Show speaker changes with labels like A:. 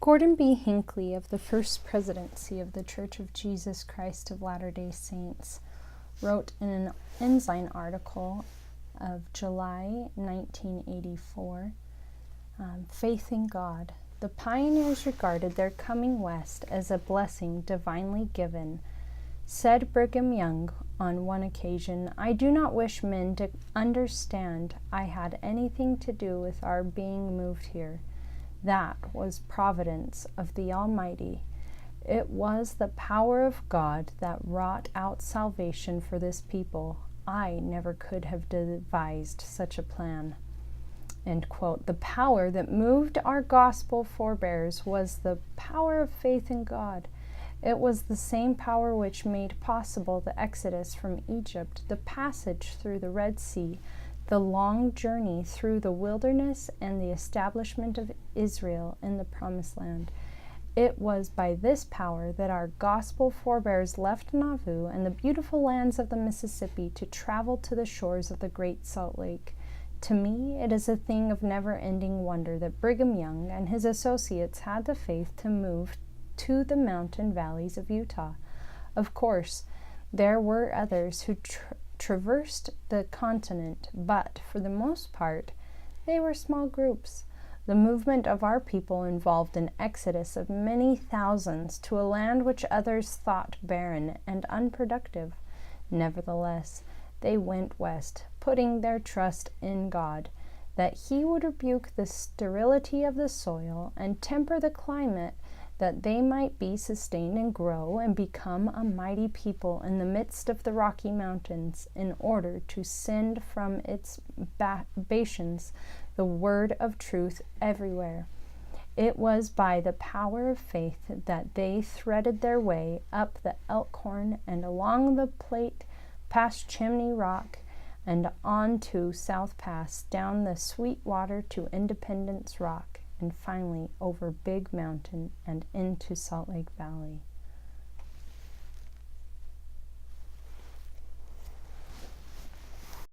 A: Gordon B. Hinckley of the First Presidency of the Church of Jesus Christ of Latter-day Saints wrote in an Ensign article of July 1984, Faith in God. The pioneers regarded their coming west as a blessing divinely given. Said Brigham Young on one occasion, "I do not wish men to understand I had anything to do with our being moved here. That was providence of the Almighty. It was the power of God that wrought out salvation for this people. I never could have devised such a plan." End quote. The power that moved our gospel forebears was the power of faith in God. It was the same power which made possible the exodus from Egypt, the passage through the Red Sea, the long journey through the wilderness, and the establishment of Israel in the Promised Land. It was by this power that our gospel forebears left Nauvoo and the beautiful lands of the Mississippi to travel to the shores of the Great Salt Lake. To me, it is a thing of never-ending wonder that Brigham Young and his associates had the faith to move to the mountain valleys of Utah. Of course, there were others who traversed the continent, but for the most part, they were small groups. The movement of our people involved an exodus of many thousands to a land which others thought barren and unproductive. Nevertheless, they went west, putting their trust in God, that He would rebuke the sterility of the soil and temper the climate, that they might be sustained and grow and become a mighty people in the midst of the Rocky Mountains, in order to send from its bastions the word of truth everywhere. It was by the power of faith that they threaded their way up the Elkhorn and along the Platte, past Chimney Rock, and on to South Pass, down the Sweetwater to Independence Rock, and finally over Big Mountain and into Salt Lake Valley.